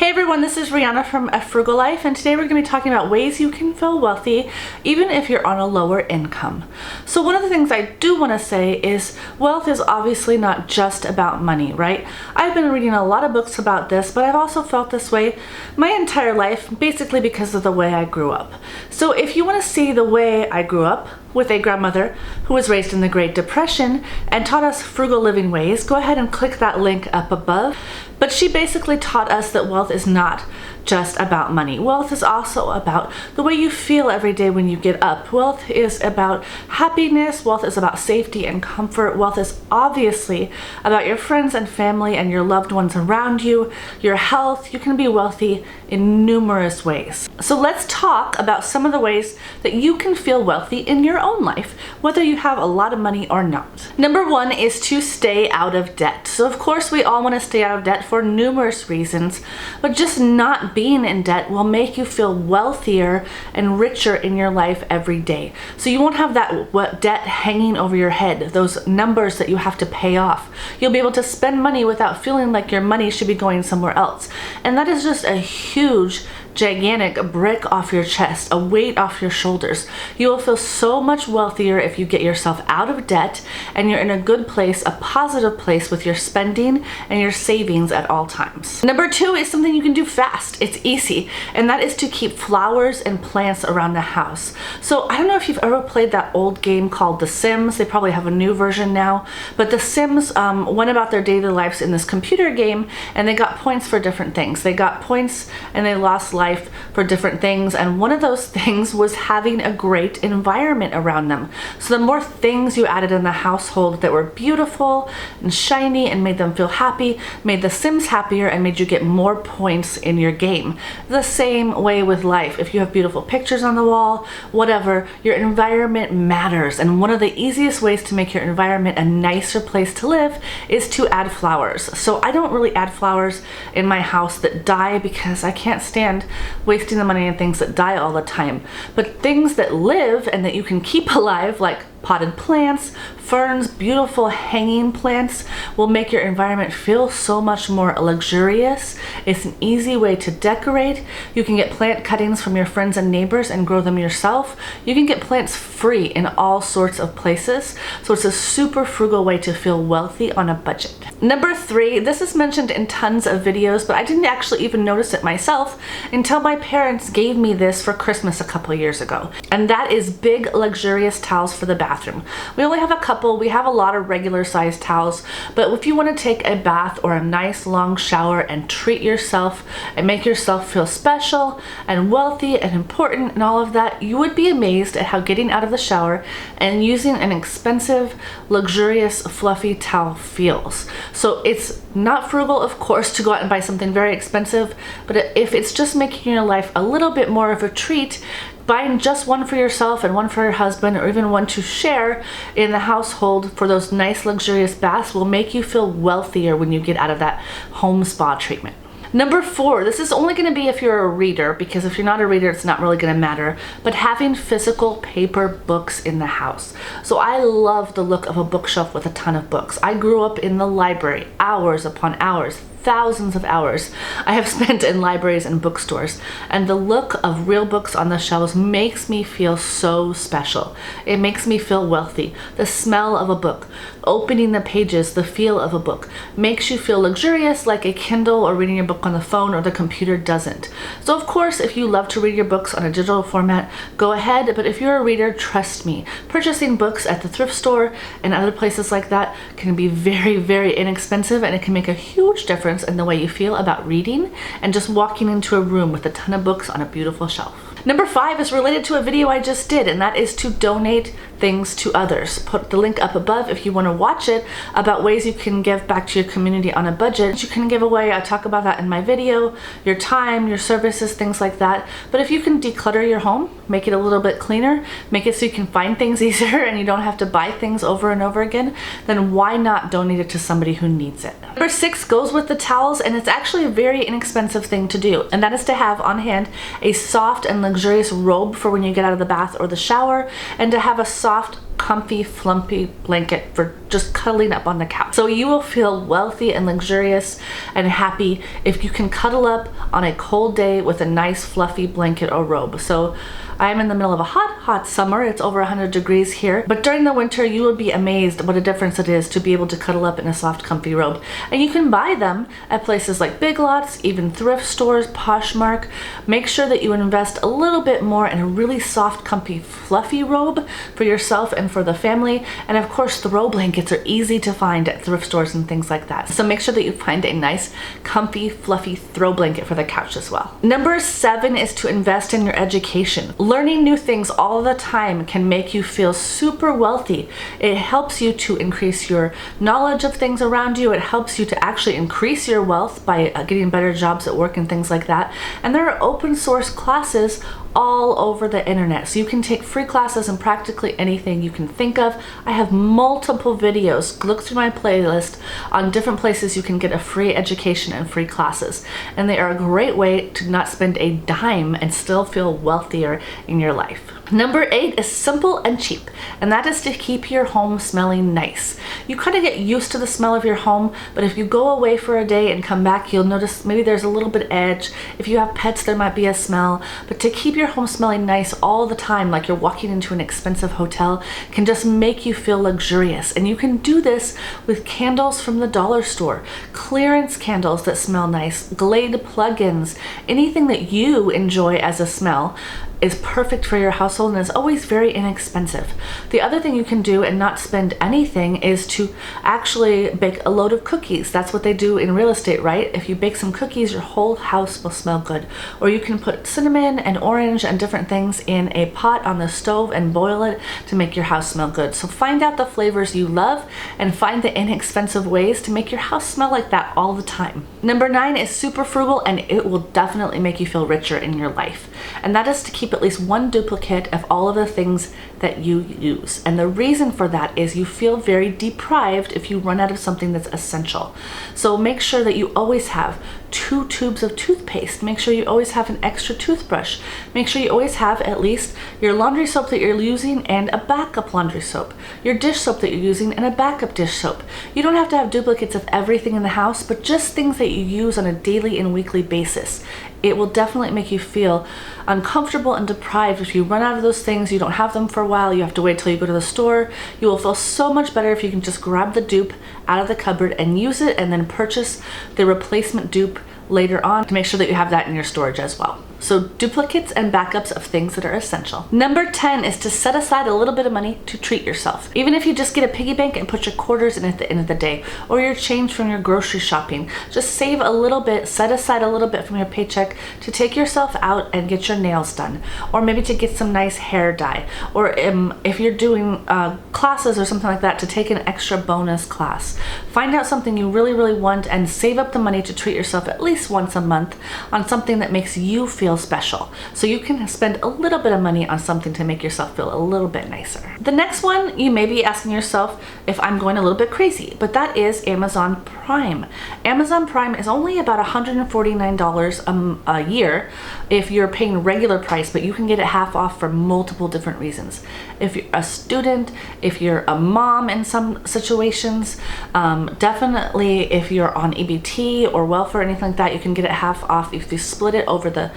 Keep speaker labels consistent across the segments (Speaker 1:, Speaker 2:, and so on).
Speaker 1: Hey everyone, this is Rihanna from A Frugal Life, and today we're going to be talking about ways you can feel wealthy even if you're on a lower income. So one of the things I do want to say is wealth is obviously not just about money, right? I've been reading a lot of books about this, but I've also felt this way my entire life, basically because of the way I grew up. So if you want to see the way I grew up, with a grandmother who was raised in the Great Depression and taught us frugal living ways, go ahead and click that link up above. But she basically taught us that wealth is not just about money. Wealth is also about the way you feel every day when you get up. Wealth is about happiness. Wealth is about safety and comfort. Wealth is obviously about your friends and family and your loved ones around you, your health. You can be wealthy in numerous ways. So let's talk about some of the ways that you can feel wealthy in your own life, whether you have a lot of money or not. Number one is to stay out of debt. So of course we all want to stay out of debt for numerous reasons, but just not being in debt will make you feel wealthier and richer in your life every day. So you won't have that debt hanging over your head, those numbers that you have to pay off. You'll be able to spend money without feeling like your money should be going somewhere else. And that is just a huge, gigantic brick off your chest, a weight off your shoulders. You will feel so much wealthier if you get yourself out of debt and you're in a good place, a positive place with your spending and your savings at all times. Number two is something you can do fast. It's easy, and that is to keep flowers and plants around the house. So I don't know if you've ever played that old game called The Sims. They probably have a new version now, but The Sims went about their daily lives in this computer game and they got points for different things. They got points and they lost life for different things, and one of those things was having a great environment around them. So the more things you added in the household that were beautiful and shiny and made them feel happy, made the Sims happier and made you get more points in your game. The same way with life. If you have beautiful pictures on the wall, whatever, your environment matters, and one of the easiest ways to make your environment a nicer place to live is to add flowers. So I don't really add flowers in my house that die because I can't stand wasting the money on things that die all the time. But things that live and that you can keep alive, like potted plants, ferns, beautiful hanging plants, will make your environment feel so much more luxurious. It's an easy way to decorate. You can get plant cuttings from your friends and neighbors and grow them yourself. You can get plants free in all sorts of places. So it's a super frugal way to feel wealthy on a budget. Number three, this is mentioned in tons of videos, but I didn't actually even notice it myself until my parents gave me this for Christmas a couple years ago. And that is big, luxurious towels for the bathroom. We only have a couple. We have a lot of regular sized towels, but if you want to take a bath or a nice long shower and treat yourself and make yourself feel special and wealthy and important and all of that, you would be amazed at how getting out of the shower and using an expensive, luxurious, fluffy towel feels. So it's not frugal, of course, to go out and buy something very expensive, but if it's just making your life a little bit more of a treat, buying just one for yourself and one for your husband, or even one to share in the household for those nice luxurious baths, will make you feel wealthier when you get out of that home spa treatment. Number four, this is only going to be if you're a reader, because if you're not a reader, it's not really going to matter, but having physical paper books in the house. So I love the look of a bookshelf with a ton of books. I grew up in the library, hours upon hours, thousands of hours I have spent in libraries and bookstores, and the look of real books on the shelves makes me feel so special. It makes me feel wealthy. The smell of a book, opening the pages, the feel of a book makes you feel luxurious, like a Kindle or reading your book on the phone or the computer doesn't. So of course, if you love to read your books on a digital format, go ahead, but if you're a reader, trust me, purchasing books at the thrift store and other places like that can be very, very inexpensive, and it can make a huge difference in the way you feel about reading and just walking into a room with a ton of books on a beautiful shelf. Number five is related to a video I just did, and that is to donate things to others. Put the link up above if you want to watch it, about ways you can give back to your community on a budget. You can give away, I talk about that in my video, your time, your services, things like that. But if you can declutter your home, make it a little bit cleaner, make it so you can find things easier and you don't have to buy things over and over again, then why not donate it to somebody who needs it? Number six goes with the towels, and it's actually a very inexpensive thing to do, and that is to have on hand a soft and luxurious robe for when you get out of the bath or the shower, and to have a soft, comfy, fluffy blanket for just cuddling up on the couch. So you will feel wealthy and luxurious and happy if you can cuddle up on a cold day with a nice fluffy blanket or robe. So I'm in the middle of a hot summer. It's over 100 degrees here, but during the winter you will be amazed what a difference it is to be able to cuddle up in a soft, comfy robe. And you can buy them at places like Big Lots, even thrift stores, Poshmark. Make sure that you invest a little bit more in a really soft, comfy, fluffy robe for yourself and for the family. And of course, throw blankets are easy to find at thrift stores and things like that. So make sure that you find a nice, comfy, fluffy throw blanket for the couch as well. Number 7 is to invest in your education. Learning new things all the time can make you feel super wealthy. It helps you to increase your knowledge of things around you. It helps you to actually increase your wealth by getting better jobs at work and things like that. And there are open source classes all over the internet. So you can take free classes in practically anything you can think of. I have multiple videos. Look through my playlist on different places you can get a free education and free classes. And they are a great way to not spend a dime and still feel wealthier in your life. Number 8 is simple and cheap, and that is to keep your home smelling nice. You kind of get used to the smell of your home, but if you go away for a day and come back, you'll notice maybe there's a little bit edge. If you have pets, there might be a smell, but to keep your home smelling nice all the time, like you're walking into an expensive hotel, can just make you feel luxurious. And you can do this with candles from the dollar store, clearance candles that smell nice, Glade plug-ins, anything that you enjoy as a smell is perfect for your household and is always very inexpensive. The other thing you can do and not spend anything is to actually bake a load of cookies. That's what they do in real estate, right? If you bake some cookies, your whole house will smell good. Or you can put cinnamon and orange and different things in a pot on the stove and boil it to make your house smell good. So find out the flavors you love and find the inexpensive ways to make your house smell like that all the time. Number 9 is super frugal, and it will definitely make you feel richer in your life. And that is to keep at least one duplicate of all of the things that you use. And the reason for that is you feel very deprived if you run out of something that's essential. So make sure that you always have 2 tubes of toothpaste. Make sure you always have an extra toothbrush. Make sure you always have at least your laundry soap that you're using and a backup laundry soap, your dish soap that you're using and a backup dish soap. You don't have to have duplicates of everything in the house, but just things that you use on a daily and weekly basis. It will definitely make you feel uncomfortable and deprived if you run out of those things, you don't have them for a while, you have to wait till you go to the store. You will feel so much better if you can just grab the dupe out of the cupboard and use it, and then purchase the replacement dupe later on to make sure that you have that in your storage as well. So duplicates and backups of things that are essential. Number 10 is to set aside a little bit of money to treat yourself. Even if you just get a piggy bank and put your quarters in at the end of the day, or your change from your grocery shopping, just save a little bit, set aside a little bit from your paycheck to take yourself out and get your nails done, or maybe to get some nice hair dye, or if you're doing classes or something like that, to take an extra bonus class. Find out something you really, really want and save up the money to treat yourself at least once a month on something that makes you feel special. So you can spend a little bit of money on something to make yourself feel a little bit nicer. The next one, you may be asking yourself if I'm going a little bit crazy, but that is Amazon Prime. Amazon Prime is only about $149 a year if you're paying regular price, but you can get it half off for multiple different reasons. If you're a student, if you're a mom in some situations, definitely if you're on EBT or welfare or anything like that, you can get it half off if you split it over the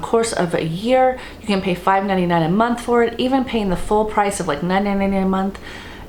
Speaker 1: course of a year. You can pay $5.99 a month for it, even paying the full price of like $9.99 a month.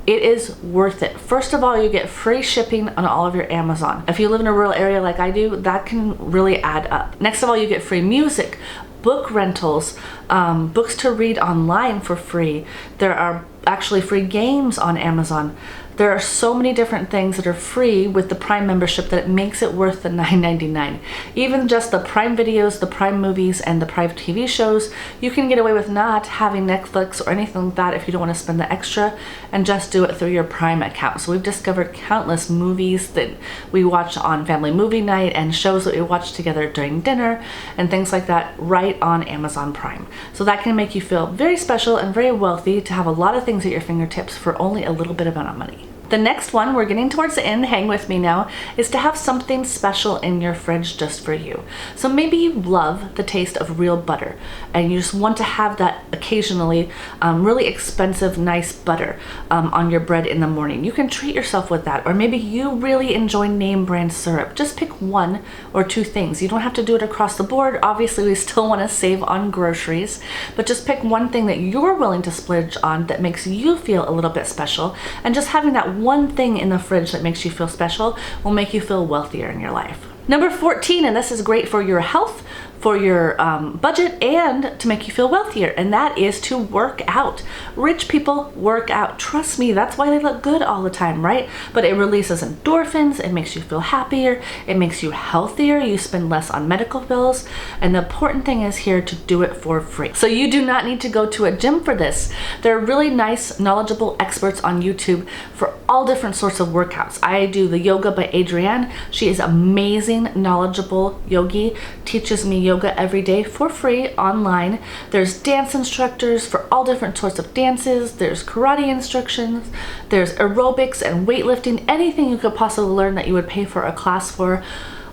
Speaker 1: It is worth it. First of all, you get free shipping on all of your Amazon. If you live in a rural area like I do, that can really add up. Next of all, you get free music, book rentals, books to read online for free. There are actually free games on Amazon. There are so many different things that are free with the Prime membership that it makes it worth the $9.99. Even just the Prime videos, the Prime movies, and the Prime TV shows, you can get away with not having Netflix or anything like that if you don't want to spend the extra, and just do it through your Prime account. So we've discovered countless movies that we watch on family movie night and shows that we watch together during dinner and things like that right on Amazon Prime. So that can make you feel very special and very wealthy to have a lot of things at your fingertips for only a little bit amount of money. The next one, we're getting towards the end, hang with me now, is to have something special in your fridge just for you. So maybe you love the taste of real butter and you just want to have that occasionally, really expensive, nice butter on your bread in the morning. You can treat yourself with that. Or maybe you really enjoy name brand syrup. Just pick one or two things. You don't have to do it across the board. Obviously, we still want to save on groceries, but just pick one thing that you're willing to splurge on that makes you feel a little bit special, and just having that one thing in the fridge that makes you feel special will make you feel wealthier in your life. Number 14, and this is great for your health, for your budget, and to make you feel wealthier, and that is to work out. Rich people work out. Trust me, that's why they look good all the time, right? But it releases endorphins, it makes you feel happier, it makes you healthier, you spend less on medical bills, and the important thing is here to do it for free. So you do not need to go to a gym for this. There are really nice, knowledgeable experts on YouTube for all different sorts of workouts. I do the Yoga by Adrienne. She is amazing, knowledgeable yogi, teaches me yoga every day for free online. There's dance instructors for all different sorts of dances. There's karate instructions. There's aerobics and weightlifting. Anything you could possibly learn that you would pay for a class for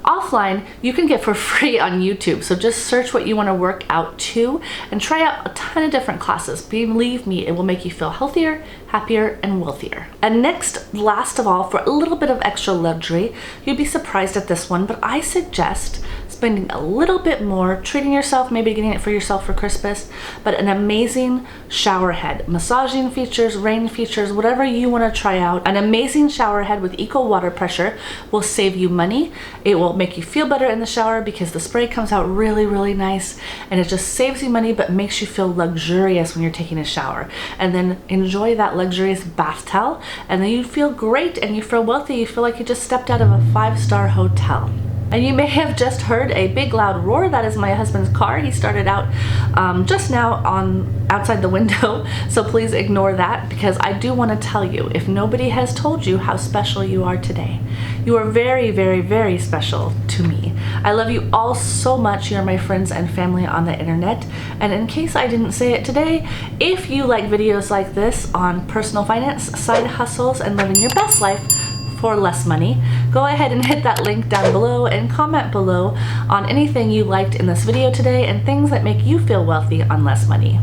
Speaker 1: offline, you can get for free on YouTube. So just search what you want to work out to and try out a ton of different classes. Believe me, it will make you feel healthier, happier, and wealthier. And next, last of all, for a little bit of extra luxury, you'd be surprised at this one, but I suggest spending a little bit more, treating yourself, maybe getting it for yourself for Christmas, but an amazing shower head. Massaging features, rain features, whatever you want to try out. An amazing shower head with equal water pressure will save you money. It will make you feel better in the shower because the spray comes out really, really nice, and it just saves you money but makes you feel luxurious when you're taking a shower. And then enjoy that luxurious bath towel, and then you feel great and you feel wealthy. You feel like you just stepped out of a 5-star hotel. And you may have just heard a big loud roar. That is my husband's car. He started out just now on outside the window, so please ignore that, because I do want to tell you, if nobody has told you how special you are today, you are very, very, very special to me. I love you all so much. You're my friends and family on the internet. And in case I didn't say it today, if you like videos like this on personal finance, side hustles, and living your best life for less money, go ahead and hit that link down below and comment below on anything you liked in this video today and things that make you feel wealthy on less money.